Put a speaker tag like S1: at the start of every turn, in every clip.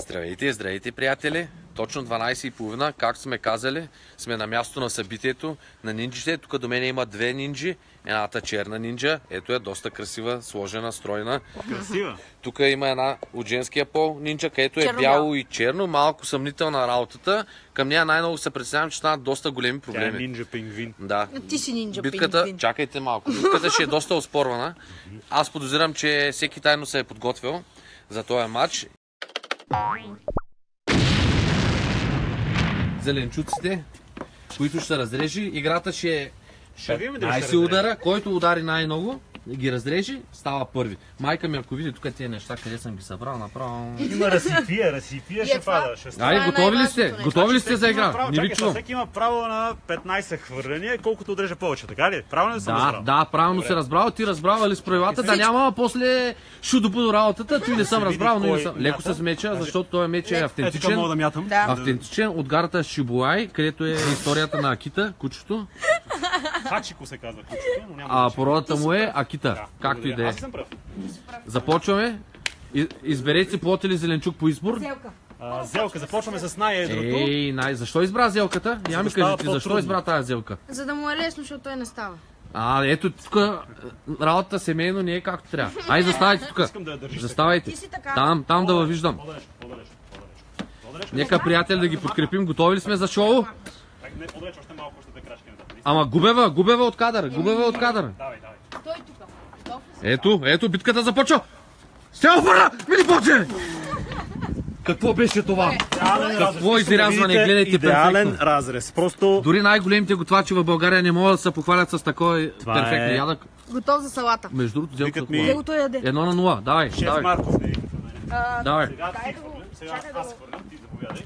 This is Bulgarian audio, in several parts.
S1: Здравейте, здравейте, приятели! Точно 12:30, както сме казали, сме на място на събитието на нинджите. Тук до мен има две нинджи. Едната черна нинджа. Ето е, доста красива, сложена, стройна.
S2: Красива.
S1: Тук има една от женския пол нинджа, където е бяло и черно. Малко съмнителна работата. Към нея най-много се представям, че станат доста големи проблеми.
S2: Тя е нинджа пингвин.
S1: Да.
S3: Ти си нинджа
S1: Битката, чакайте малко. Битката ще е доста оспорвана. Аз подозирам, че всеки тайно се е подготвил за този матч. Зеленчуците, които ще се разрежи. Играта ще е 15 удара. Който удари най-много, ги разрежи, става първи. Майка ми, ако види тук тези неща, къде съм ги събрал, направо...
S2: Има разсипия ще пада.
S1: Айде, готови ли сте? Готови ли сте за игра? Не ви чувам.
S2: Всеки има право на 15 хвърляния, колкото отрежа повече, така ли? Правилно ли съм разбрал?
S1: Да, правилно се разбрал. Ти разбрал ли с правилата? Да няма после шудо-будо работата. Той не съм разбрал, но не съм. Леко с меча, защото този меч е автентичен.
S2: Мога да мятам.
S1: Автентичен от гарата Шибуай, където е историята на Акита, кучето.
S2: Хачико се казва кучето, но няма.
S1: А породата му е Акита, както и да е.
S2: Аз съм прав.
S1: Започваме. Изберете си плод или зеленчук по избор.
S2: Зелка, започваме с най-едрото.
S1: Ей, защо избра зелката? Я ми кажете, защо избра тази зелка?
S3: За да му е лесно, защото той не става.
S1: Ето тук работата семейно не е както трябва. Айде, заставайте тук. Заставайте. Там да въвиждам. Нека, приятели, да ги подкрепим. Готови ли сме за шоу? Ама губева от кадър.
S2: Давай.
S1: Ето, битката започва. Стелфъра! Мини поче! Какво беше това? Какво изрязване? Гледайте,
S2: идеален разрез. Просто...
S1: Дори най-големите готвачи в България не могат да се похвалят с такова перфектно ядък.
S3: Готов за салата.
S1: Между другото, зелката
S2: ми...
S3: Него той яде.
S1: 1-0. Давай.
S2: Шеф Марков.
S1: Давай.
S2: Сега аз хвърлям, ти заповядай.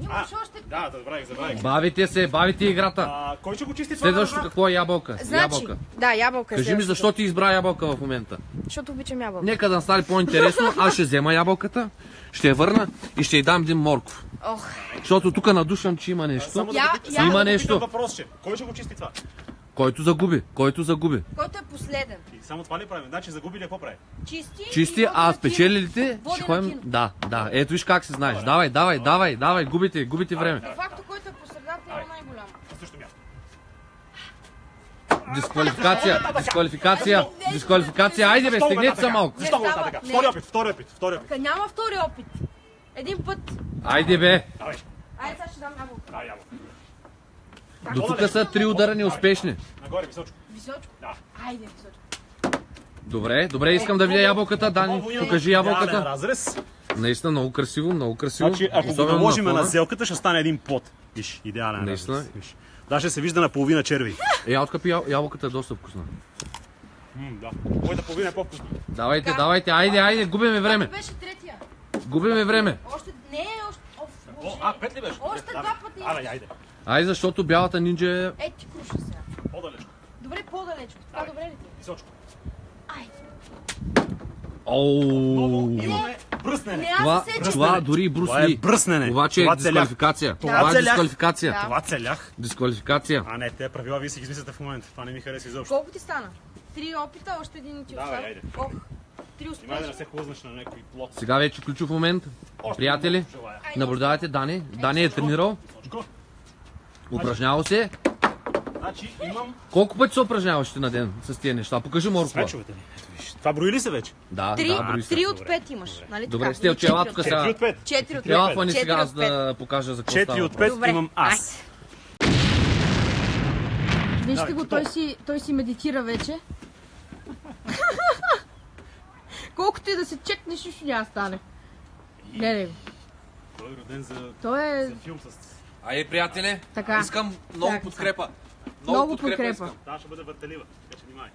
S3: Имаш още...
S2: Да, забравих.
S1: Бавите играта.
S2: Кой ще го чисти това?
S1: Следващото какво е ябълка?
S3: Значи, да, ябълка е.
S1: Кажи ми защо ти избра ябълка в момента.
S3: Защото обичам ябълка.
S1: Нека да стане по-интересно. Аз ще взема ябълката, ще я върна и ще й дам един морков. Защото тук надушвам, че има нещо. Има нещо.
S2: Въпрос, кой ще го чисти това?
S1: Който загуби.
S3: Който е последен.
S2: И само това ли правим? Значи загуби ли какво прави?
S1: Чисти, а спечелилите ще ходим... Да. Ето виж как се знаеш. Давай. Губите време.
S3: De facto, който е по средата е най-голям.
S2: Също място.
S1: Дисквалификация. Айде бе, стегнете се малко.
S2: Защо го така? Втори опит.
S3: Няма втори опит. Един път.
S1: Айде бе.
S3: Айде сега ще дам ябълка.
S2: Да, ябълка.
S1: До тук са 3 удара неуспешни.
S2: Нагоре, височко.
S3: Височко?
S2: Да.
S3: Айде, височко.
S1: Добре, искам да видя ябълката. Дани, покажи ябълката.
S2: Разрез.
S1: Наистина, много красиво.
S2: Значи, ако го наложим на зелката, ще стане един плод. Виж, идеален разрез. Даже се вижда наполовина черви.
S1: Откъпи ябълката е доста вкусна.
S2: Да. Моята половина е по-вкусна.
S1: Давайте, айде, губиме време.
S3: Беше третия.
S1: Губиме време.
S3: Още, не, още...
S2: 5 ли беше?
S3: Още два пъти.
S2: Айде.
S1: Защото бялата нинджа е...
S3: Ти круша сега.
S2: По-далечко.
S3: Добре, по-далечко. Това добре ли ти?
S2: Височко.
S3: Айде.
S2: Имаме бръснене.
S1: Това дори и Брус Ли.
S2: Бръснене.
S1: Обаче е дисквалификация. Това е дисквалификация.
S2: Това целях.
S1: Дисквалификация.
S2: Не, те правила вие си ги измисляте в момента. Това не ми хареса изобщо.
S3: Колко ти стана? 3 опита, още един ти остава.
S2: Айде.
S3: 3 успешни.
S2: Имай да не се хлъзнеш на някой плод.
S1: Сега вече ключов момент. Приятели, наблюдавайте Дани. Дани е тренирал. Упражнявал се.
S2: Значи имам...
S1: Колко пъти се упражняваш на ден с тия неща? Покажи моркова.
S2: Това брои ли се вече?
S1: Да, брои се.
S3: 3 от 5 имаш, нали така?
S1: Добре, Стел, че ела тук сега.
S2: 4 от 5.
S3: 4 от 5.
S1: Ела фани сега аз да покажа за какво
S2: 4 от 5 имам аз.
S3: Вижте го, той си медитира вече. Колкото и да се чекнеш, нищо няма стане. Гледай го.
S2: Той е роден за филм с...
S1: Айде, приятели, искам много подкрепа.
S3: Много подкрепа.
S2: Това ще бъде въртелива, така че внимай.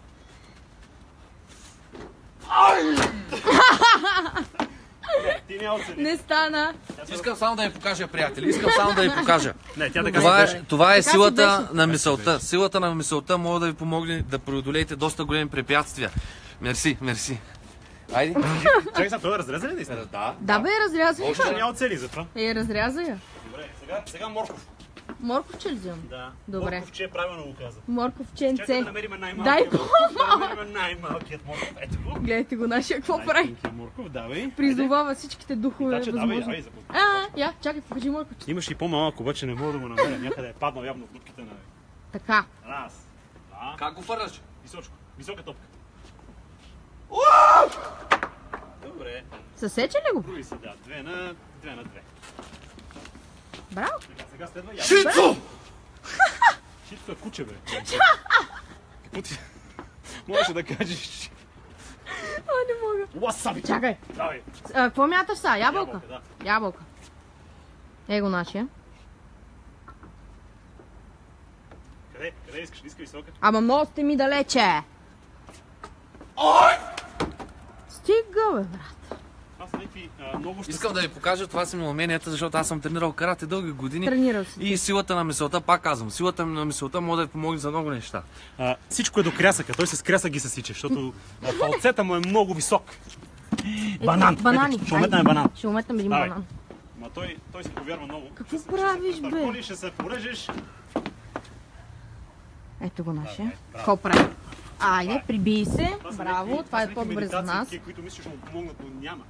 S3: Не стана.
S1: Искам само да ви покажа, приятели.
S2: Не,
S1: това е силата на мисълта. Силата на мисълта може да ви помогне да преодолеете доста големи препятствия. Мерси. Айде.
S2: Чакай сега, той е разрезан ли наистина?
S3: Да бе, разряза я.
S2: Още няма цели за това.
S3: Разряза я.
S2: Добре, сега морков.
S3: Морковче ли взимам?
S2: Да.
S3: Добре.
S2: Морковче правилно го каза.
S3: Морковченце.
S2: Чакай да намерим най-малкият.
S3: Дай
S2: Да намерим най-малкият морков. Ето го.
S3: Гледайте го нашия, какво прави?
S2: Най-тънкият морков, давай.
S3: Призовава всичките духове
S2: Таче, давай,
S3: възможно.
S2: давай, започни.
S3: Я, чакай, покажи морковче.
S2: Имаш и по-малък, обаче не мога да го намеря. Някъде е паднал явно в дупките на...
S3: Така.
S2: Раз, два,
S1: Как го фърляш?
S2: височко. Висока топка. Добре.
S3: Съсече ли го?
S2: Други са, да. Две на две.
S3: Браво.
S2: Сега следва
S1: Шицо!
S2: Шицо е куче, бе. Какво ти... Можеш да кажеш...
S3: Не мога.
S2: Уасаби!
S3: Чакай.
S2: Давай.
S3: Какво мяташ са? Ябълка?
S2: Да.
S3: Ябълка. Его нашия.
S2: Къде искаш? Иска висока?
S3: Ама много сте ми далече. Стига, бе, брат.
S2: Това са някакви много щастливи.
S1: Искам да ви покажа, това са ми уменията, защото аз съм тренирал карате дълги години.
S3: Тренирал си.
S1: И силата на мисълта, пак казвам, силата на мисълта може да ви помогне за много неща.
S2: Всичко е до крясъка. Той с крясък ги съсича, защото фалцета му е много висок. Банан!
S3: Банани.
S2: Ще уметнем банан.
S3: Ще уметнем един
S2: Давай.
S3: банан.
S2: Ма той си повярва много.
S3: Какво правиш, бе?
S2: Търколи, ще се порежеш.
S3: Ето го нашия.
S2: Браво.
S3: Какво прави? Айде, прибий се.
S2: Това са
S3: Браво,
S2: някакви-
S3: това
S2: са
S3: е
S2: някакви
S3: по-добре за
S2: медитации,
S3: нас.
S2: такива, които мислиш, ще му помогнат, но няма.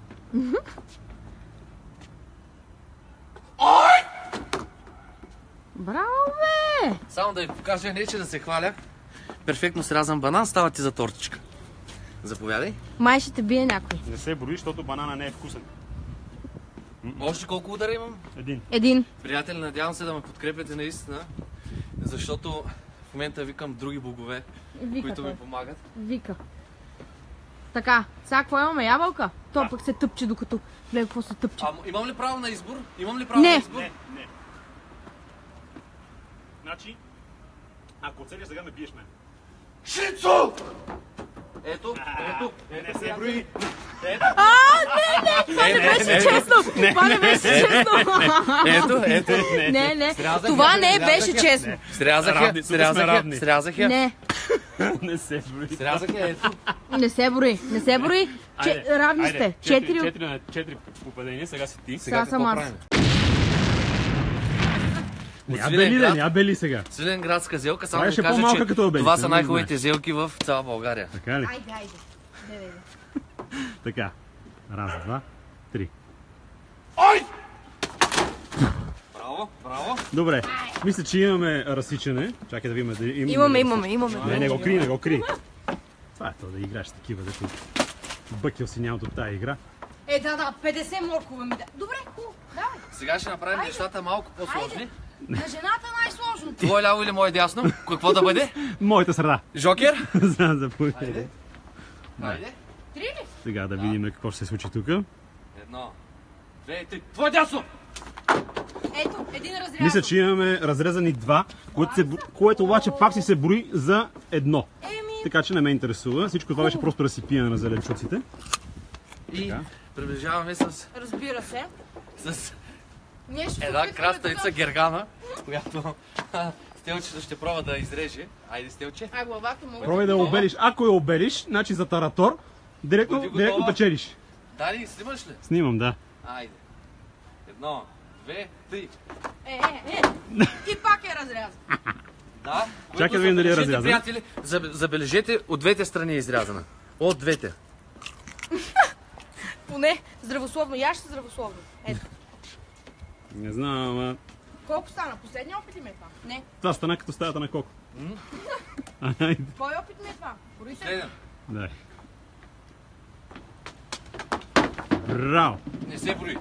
S3: Браво, бе!
S1: Само да ви покажа, не че да се хваля. Перфектно срязан банан, става ти за тортичка. Заповядай.
S3: Май ще те бие някой.
S2: Не се брои, защото банана не е вкусен.
S1: Още колко удара имам?
S3: Един.
S1: Приятели, надявам се да ме подкрепяте наистина, защото в момента викам други богове,
S3: Вика
S1: които
S3: той.
S1: ми помагат.
S3: Вика. Така, сега какво имаме? Ябълка? То пък се тъпче докато... Гледай какво се тъпче.
S1: Имам ли право на избор? Имам ли право
S3: Не.
S1: на избор?
S2: Не. Значи, ако оцелиш, сега ме биеш мен.
S1: Шицо! Ето.
S2: Не се брои.
S3: Това не беше честно! Това не беше честно!
S1: Ето.
S3: Не. Това не беше честно.
S1: Срязах
S2: Равни, тук сме равни.
S1: Срязах я.
S3: Не.
S2: Не се брои.
S1: Срязах я, ето.
S3: Не се брои. Не се брои. Равни сте. 4
S2: 4 на 4 попадения, сега си ти.
S3: Сега съм аз.
S2: Ня бели сега.
S1: Свиленградска зелка, само
S2: Това
S1: да
S2: беше
S1: ви кажа,
S2: по-малка
S1: че
S2: като обелица,
S1: това са
S2: не
S1: най-хубавите зелки в цяла България.
S2: Така ли?
S3: Айде.
S2: Така. Раз, два, три.
S1: Браво.
S2: Добре. Мисля, че имаме разсичане. Чакай да видим дали
S3: Имаме.
S2: Не го кри. Това е то да играеш с такива, дето бъкил си нямат от тази игра.
S3: Да, 50 моркове ми да. Добре, хубаво, давай.
S1: Сега ще направим нещата малко по-сложни.
S3: На жената най-сложно.
S1: Твое ляво или мое дясно? Какво да бъде?
S2: Моята среда.
S1: Жокер?
S2: Заповядай.
S1: Хайде.
S3: 3 ли?
S2: Сега да видим какво ще се случи тук.
S1: 1, 2, 3. Твое дясно!
S3: Ето, един разряд.
S2: Мисля, че имаме разрезани два, което обаче пак си се брои за едно. Така че не ме интересува. Всичко това беше просто разсипиене на зеленчуците.
S1: И приближаваме с
S3: Разбира се. Ние ще
S1: една краставица гергана, която Стелчето ще пробва да изреже. Айде, Стелче.
S3: Главата мога.
S2: Пробвай да обелиш. Ако я обелиш, значи за таратор, директно печелиш.
S1: Дали, снимаш ли?
S2: Снимам, да.
S1: Айде. 1, 2, 3.
S3: И пак е разрязан.
S1: Да.
S2: Чакай да видим дали е разрязан.
S1: Приятели, забележете, от двете страни е изрязана. От двете.
S3: Поне здравословно. Я ще здравословно. Ето.
S2: Не знам, ама...
S3: Колко стана? Последния опит ли ме е това? Не.
S2: Това стана като стаята на Коко.
S3: Кой опит ми е това? Брои се.
S1: Следен.
S2: Дай. Браво!
S1: Не се брои.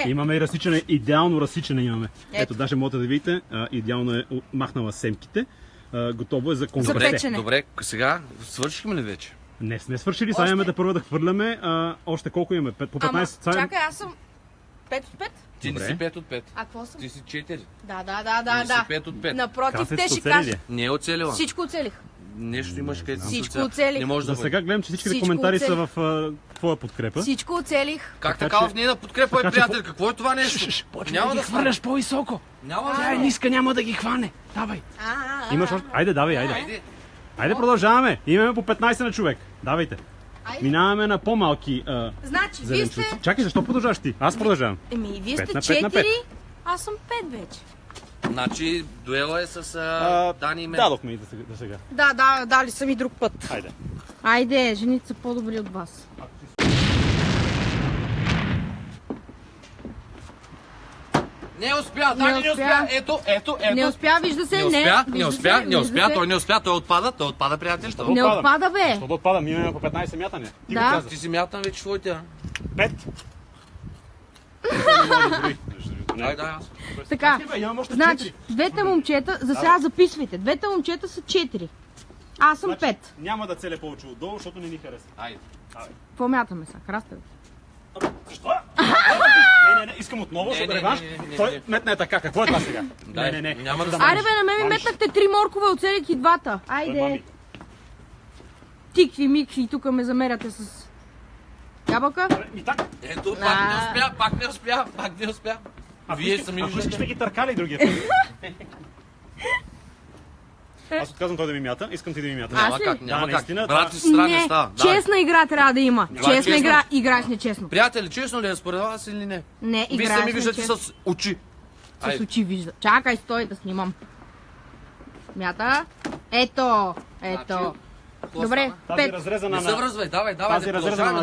S2: Имаме и разсичане, идеално разсичане имаме. Ето, даже можете да видите, идеално е махнала семките. Готово е за консервация.
S1: Добре, сега свършихме ли вече?
S2: Не сме свършили, сега имаме да първо да хвърляме. Още колко имаме? По 15?
S3: Ама, чакай, аз съм 5 от 5.
S1: Ти не си 5 от 5.
S3: А какво съм?
S1: Ти си 4.
S3: Да.
S1: Не си 5 от 5.
S3: Напротив, те ще кажат.
S1: Не е оцелила.
S3: Всичко оцелих.
S1: Нещо имаш където си
S3: Всичко оцелих.
S1: Не може да
S2: За сега гледам, че всичките коментари са в твоя подкрепа.
S3: Всичко оцелих.
S1: Как така в нейна подкрепа е, приятел? Какво е това нещо?
S2: Няма да хвърляш по-високо. Тя е ниска, няма да ги хване. Давай. Имаш още. Айде, давай, айде. Айде, продължаваме. Имаме по 15 на човек. Давайте. Минаваме на по-малки
S3: значи, вие сте...
S2: Чакай, защо продължаваш ти? Аз продължавам.
S3: Вие сте
S2: 5 на 5 на 5.
S3: 4, аз съм 5 вече.
S1: Значи дуела е с Дани и мен.
S2: Дадохме и до сега.
S3: Да, дали са ми друг път.
S2: Хайде.
S3: Айде, жените са по-добри от вас.
S1: Не успя, Дани не успя. Ето.
S3: Не успя, вижда се,
S1: Не успя, той не успя, той отпада, приятел.
S3: Не отпада, бе.
S2: Що да отпада? Ми имаме по 15 мятане.
S3: Да.
S1: Ти си мятам вече твоите,
S2: 5.
S3: Така, значи, двете момчета, за сега записвайте, двете момчета са 4. Аз съм 5.
S2: Няма да целя повече отдолу, защото не ни хареса.
S1: Айде.
S3: Какво мятаме сега? Крастави.
S2: Защо? Не, искам отново, защото реванш. Той метна е така, какво е това сега? Не.
S1: Няма да
S3: Айде бе, на мен ми метнахте 3 моркова, оцелих и двата. Айде. Тикви, микви, тук ме замеряте с ябълка.
S1: Ето, пак не успя. Вие сами
S2: виждате. Ако искаш ги търкали другия път. Аз отказвам той да ми мята, искам ти да ми мята.
S1: Няма как. Брат и сестра не става.
S3: Честна игра трябва да има. Честна игра, играеш нечестно.
S1: Приятели, честно ли е според вас или не?
S3: Не, играеш
S1: нечестно. Вие сами виждате с очи.
S3: С очи вижда. Чакай, стой да снимам. Мята. Ето. Добре, 5.
S1: Не се връзвай, давай, да продължаваме.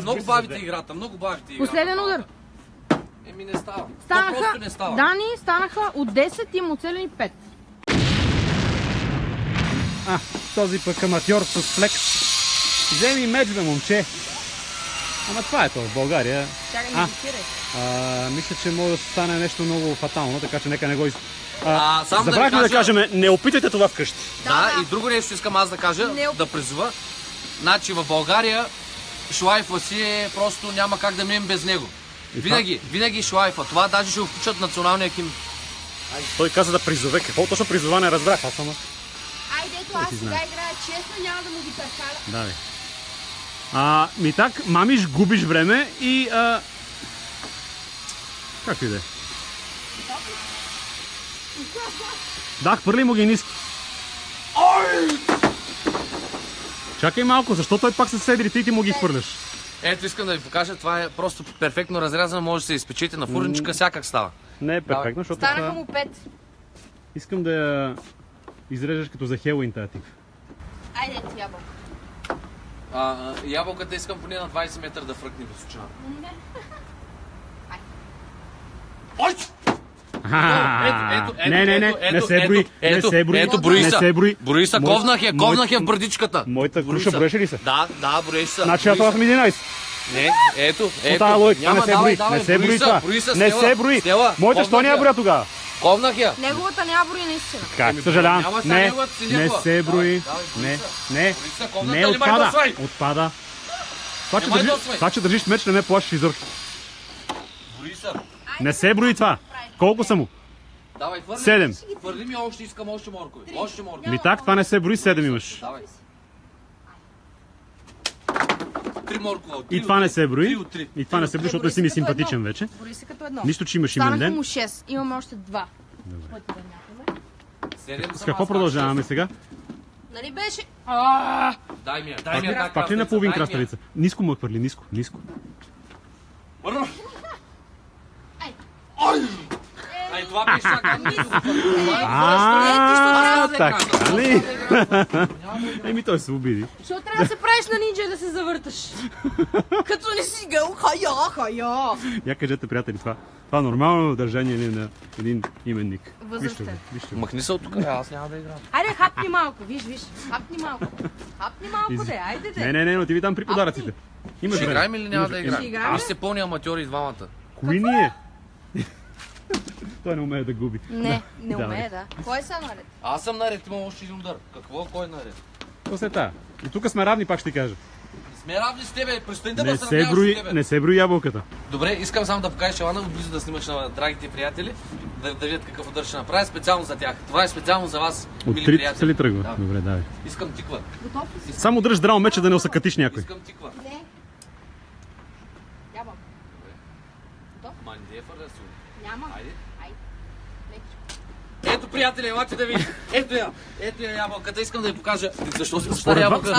S1: Много бавите играта,
S3: Последен удар.
S1: Еми не става.
S3: Станаха, Дани станаха от 10 и му оцелени 5.
S2: Този пък аматьор с флекс. Вземи меч, бе, момче. Ама това е то в България.
S3: Чакай, не дикирай.
S2: Мисля, че може да стане нещо много фатално, така че нека не го
S1: забравихме
S2: да кажем, не опитайте това вкъщи.
S1: Да, и друго нещо искам аз да кажа, да призова. Значи в България шлайфа си е просто няма как да минем без него. Винаги шлайфа. Това даже ще го включат в националния химн.
S2: Той каза да призове. Какво точно призова не разбрах. Аз съм.
S3: Айде, ето аз сега играя честно, няма да му ги търкаля.
S2: Да, так, мамиш, губиш време и... Както и да е. Да, хвърли му ги ниски. Чакай малко, защо той пак се седри, ти му ги хвърляш?
S1: Ето искам да ви покажа, това е просто перфектно разрязано, може да се изпечете на фурничка, всякак става.
S2: Не е перфектно, защото...
S3: Станаха му 5.
S2: Искам да я изрежеш като за Хелуин тази тик.
S3: Айде ти ябълка.
S1: Ябълката искам поне на 20 метра да фръкне височина. Ой!
S2: Не се брои.
S1: Брои са, ковнах я в бърдичката.
S2: Моята круша броеше ли се?
S1: Да, броеше се.
S2: Значи аз съм 11.
S1: Не, ето.
S2: Не се брои това. Не се брои. Моята що не я броя тогава?
S1: Ковнах я.
S3: Неговата няма брои наистина.
S2: Как? Съжалявам. Не се брои. Не, отпада. Това, че държиш меч, не ме плашиш изобщо. Не се брои това. Колко са му? 7.
S1: Твърди ми още, искам още моркови.
S2: Так, това не се брои, 7 имаш.
S1: Давай. 3 моркова.
S2: И това не се брои. И това не се брои, защото си ми симпатичен вече.
S3: Брои се като едно.
S2: Нищо, че имаш имен ден.
S3: Станаха му 6. Имаме още 2.
S2: С какво продължаваме сега?
S3: Нали беше?
S1: Дай ми я.
S2: Пак ли на половин краставица? Ниско му хвърли, ниско.
S1: Ай, това беше така.
S2: Така ли? Еми той се обиди.
S3: Защо трябва да се правиш на нинджа и да се завърташ? Като не си гъл, хая.
S2: Я кажете, приятели, това нормално държание ли на един именник?
S3: Възрастен.
S1: Махни се от тук, аз няма да играм.
S3: Айде, хапни малко, виж. Хапни малко, айде де.
S2: Не, но ти ви там при подаръците.
S1: Ще играем или няма да играем? Аз се пълни аматьори двамата.
S2: Кои ние? Той не умее да губи.
S3: Не умее, да. Кой са наред?
S1: Аз съм наред, имам още един удар. Какво? Кой е наред?
S2: То се тая. И тук сме равни, пак ще ти кажа.
S1: Сме равни с тебе, престани да ме сравняваш с тебе.
S2: Не се брои ябълката.
S1: Добре, искам само да покажеш Елана отблизо да снимаш на драгите приятели, да видят какъв удар ще направя специално за тях. Това е специално за вас, мили приятели.
S2: От 3 ли тръгва? Да. Добре, давай.
S1: Искам тиква.
S2: Само дръж здраво мече да не осъкатиш някой.
S1: Искам тиква.
S3: Не. Ябълка.
S1: Ма не е фърда си.
S3: Няма.
S1: Айде. Ето, приятели, елате да видите. Ето я ябълката, искам да ви покажа. Защо си остава ябълка?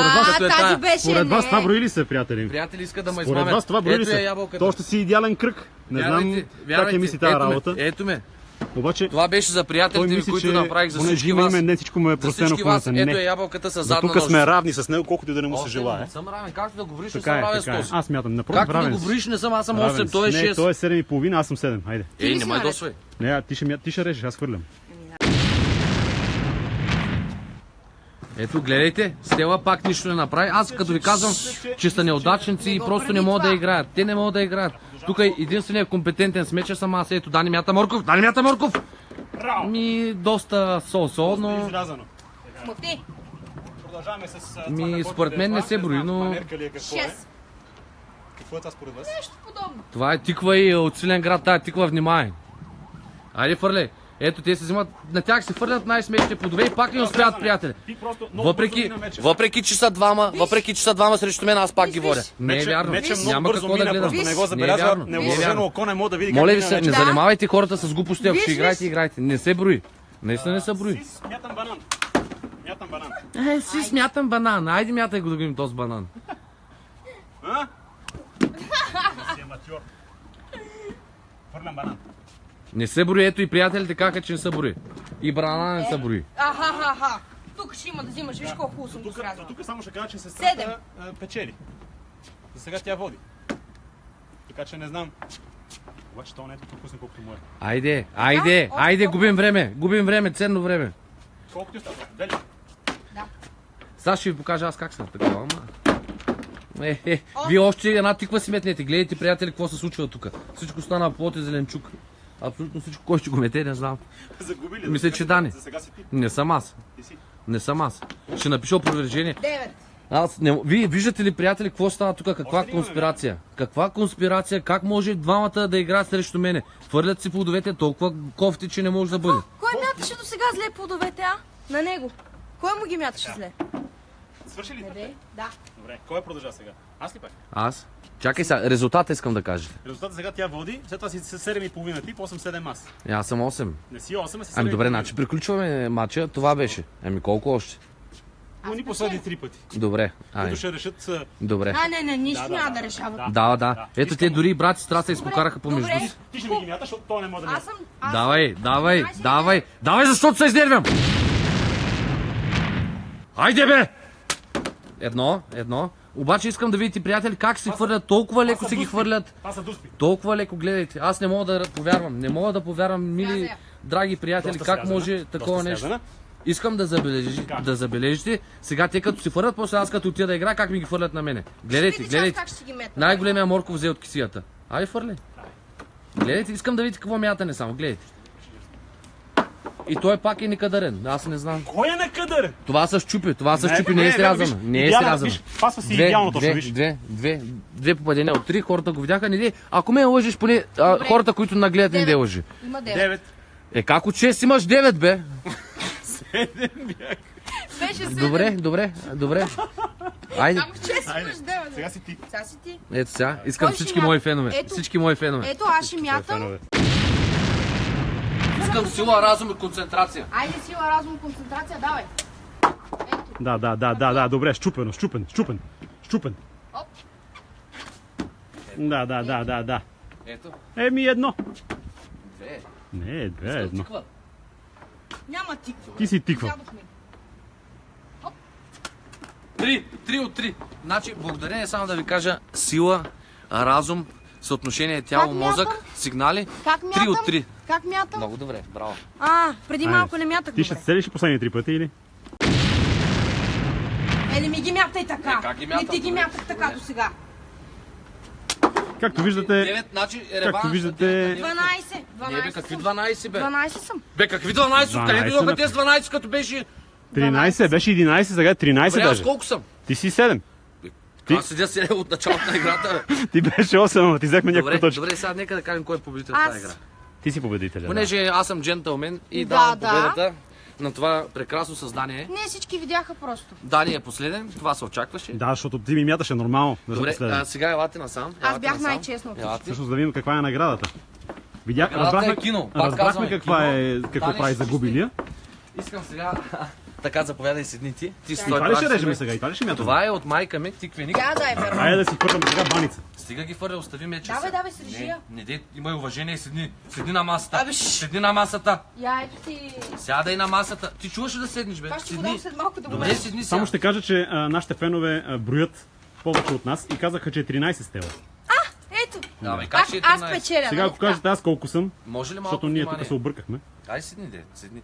S3: Тази беше.
S2: Според вас това брои ли се, приятели?
S1: Приятели искат да ме измамят.
S2: Според вас това брои ли се? То ще си идеален кръг. Не знам как е мисли тази работа.
S1: Ето ме.
S2: Обаче,
S1: Това беше за приятелите ви, които направих за всички вас.
S2: Не всичко му е простено в
S1: вас.
S2: хората.
S1: Ето е ябълката с задна
S2: тук сме равни с него, колкото и да не му се желае.
S1: Не съм равен. Както да говориш, не съм равен с този.
S2: Аз смятам, напротив,
S1: както да говориш, не съм, аз съм 8, той е 6.
S2: Не, той е 7,5, аз съм 7. Хайде.
S1: Не ме досвай.
S2: Не, ти ще решиш, аз хвърлям.
S1: Ето, гледайте, Стела пак нищо не направи. Аз като ви казвам, че са неудачници и просто не могат да играят. Те не могат да играят. Тук единственият компетентен с меча съм аз. Ето, Дани мята Морков. Дани мята Морков! Доста со-со, но... Според мен не се брои, но...
S3: 6.
S2: Какво е това според вас?
S3: Нещо подобно.
S1: Това е тиква и от силен град, тая тиква, внимай. Айде, фърли. Ето, те се взимат, на тях се фърлят най-смешните плодове и пак не успяват, приятели. Въпреки че са двама срещу мен, аз пак ги водя. Не е вярно. Няма какво да гледам.
S2: Не го забелязва, невъоръжено око не може да види.
S1: Моля ви се, не занимавайте хората с глупости, ако ще играете, играйте. Не се брои. Наистина не се брои.
S2: Смятам банан.
S1: Си смятам банан. Айде мятай го да видим този банан.
S2: Фърлям банан.
S1: Не се брои, ето и приятелите кака, че не се брои. И банана не се брои.
S3: Аха. Тук ще има да взимаш, виж колко хубаво съм го срязала.
S2: Тук само ще кажа, че сестрата печели. За сега тя води. Така че не знам. Обаче това не е толкова вкусно, колкото му е.
S1: Айде, губим време, ценно време.
S2: Колко ти остава? Дали?
S3: Да.
S1: Сега ще ви покажа аз как съм такова, ама... Вие още една тиква си метнете. Гледайте, приятели, какво се случва тук. Всичко стана плод и зеленчук. Абсолютно всичко, кой ще го мете, не знам.
S2: Загуби ли?
S1: Мисля, че Дани.
S2: За сега си ти.
S1: Не съм аз.
S2: Ти си.
S1: Не съм аз. Ще напиша опровержение.
S3: 9.
S1: Вие виждате ли, приятели, какво става тук? Каква конспирация? Каква конспирация? Как може двамата да играят срещу мене? Хвърлят си плодовете толкова кофти, че не може да бъде.
S3: Кой мяташе до сега зле плодовете, а? На него. Кой му ги мяташе зле?
S2: Свърши ли?
S3: Да.
S2: Добре, кой продължава сега? Аз ли пак?
S1: Аз? Чакай сега, резултата искам да кажете.
S2: Резултатът сега тя води, след това си 7,5 ти, после 7 аз.
S1: Аз съм 8.
S2: Не си 8, а си 7.
S1: Ами добре, значи приключваме матча, това беше. Ами колко още?
S2: Но ни посъди 3 пъти.
S1: Добре,
S2: Които ще решат...
S1: Добре.
S3: Не, нищо няма да решават.
S1: Да. Ето те дори и брат и сестра се изпокараха помежду си.
S2: Ти ще ми ги мяташ, защото той не може да
S1: ми... Давай, защото се изнервям! Хайде бе! Едно. Обаче искам да видите, приятели, как се хвърлят, толкова леко се ги хвърлят. Толкова леко, гледайте. Аз не мога да повярвам. Не мога да повярвам, мили, драги приятели, как може такова нещо. Искам да забележите. Сега те като си хвърлят, после аз като отида да игра, как ми ги хвърлят на мене. Гледайте. Най-големия морков взе от кисията. Ай, фърли. Гледайте, искам да видите какво мятане само. Гледайте. И той пак е некадърен. Аз не знам.
S2: Кой е некадърен?
S1: Това са щупи, не е срязано. Не е срязано.
S2: Пасва си идеално точно, виж.
S1: Две попадения от 3, хората го видяха. Не, ако ме лъжиш, поне хората, които нагледат, не лъжи.
S3: Има 9.
S1: Как от 6 имаш 9, бе?
S2: 7 бях.
S3: Беше 7.
S1: Добре. Айде.
S3: Ако 6 имаш 9.
S2: Сега си ти.
S1: Ето сега, искам всички мои фенове.
S3: Ето, аз ще мятам.
S1: Искам сила, разум и концентрация.
S3: Айде, сила, разум и концентрация, давай.
S2: Да, добре, щупен.
S3: Оп.
S2: Да.
S1: Ето.
S2: Еми едно.
S1: 2.
S2: Не, 2 е едно.
S3: Няма тиква.
S2: Ти си тиква.
S1: 3 от 3. Значи, благодарение само да ви кажа сила, разум, съотношение тяло-мозък, сигнали. 3 от 3.
S3: Как мятам?
S1: Много добре, браво.
S3: Преди малко не мятах.
S2: Ти ще се целиш последни 3 пъти или?
S3: Не ми ги мятай така.
S1: Как ги мятам?
S3: Не ти ги мятах така до сега.
S2: Както виждате...
S1: 9, значи
S2: Както виждате...
S3: 12.
S1: Не бе, какви 12 бе?
S3: 12 съм.
S1: Бе, какви 12? Къде дойдоха те с 12, като беше...
S2: 13, беше 11, сега 13
S1: Добре, аз
S2: даже.
S1: колко съм?
S2: Ти си 7.
S1: Аз седя си от началото на играта, бе.
S2: Ти беше 8, но ти взехме някаква точка.
S1: Добре, сега нека да кажем кой е победител в тази игра.
S2: Ти си победителя.
S1: Понеже аз съм джентълмен и давам победата на това прекрасно създание.
S3: Не, всички видяха просто.
S1: Дани е последен, това се очакваше.
S2: Да, защото ти ми мяташе нормално.
S1: Добре, сега елате насам.
S3: Аз бях най-честно.
S2: Всъщност да видим каква е наградата.
S1: Разбрахме
S2: какво прави загубилия.
S1: Искам сега Така, заповядай седни ти. Ти
S2: И това ли ще режем сега? И това ли ще мятаме?
S1: Това е от майка ми, тиквеник.
S2: Айде да си хвърляме сега баница.
S1: Стига ги фърля, остави меча.
S3: Давай, се режи я.
S1: Не дей, имай уважение, седни на масата.
S3: Абе,
S1: Седни на масата.
S3: Я, ето ти.
S1: Сядай на масата. Ти чуваш ли да седнеш, бе?
S3: Това ще го дам след малко да го
S1: Добре, седни сега.
S2: Само ще кажа, че нашите фенове броят повече от нас и казаха, че е 13 стела.
S3: Ето.
S1: Давай, как ще е
S3: Аз
S1: 13?
S3: печеля.
S2: Сега ако кажете аз колко съм,
S1: Може ли малко
S2: защото ние
S1: внимание?
S2: тук се объркахме.
S1: Ай, седни, де, седни.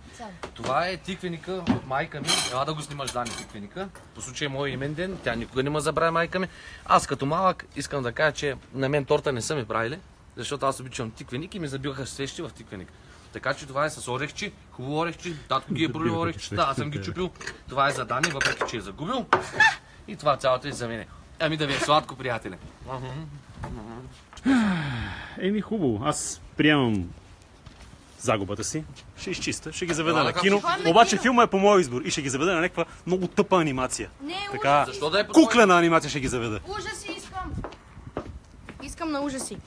S1: Това е тиквеника от майка ми. Ела да го снимаш, Дани, тиквеника. По случай мой имен ден, тя никога не ме забравя майка ми. Аз като малък искам да кажа, че на мен торта не са ми правили, защото аз обичам тиквеник и ми забиваха свещи в тиквеник. Така че това е с орехчи, хубаво орехчи, татко ги е пролил орехчета, аз съм ги чупил. Това е за Дани, въпреки че е загубил. И това цялото е за мене. Ами да ви е сладко, приятели.
S2: Еми хубаво, аз приемам загубата си. Ще изчиста, ще ги заведа на кино. Обаче филма е по моя избор и ще ги заведа на някаква много тъпа анимация.
S3: Не,
S2: така,
S1: Защо да е по
S2: куклена анимация ще ги заведа.
S3: ужаси искам. Искам на ужаси.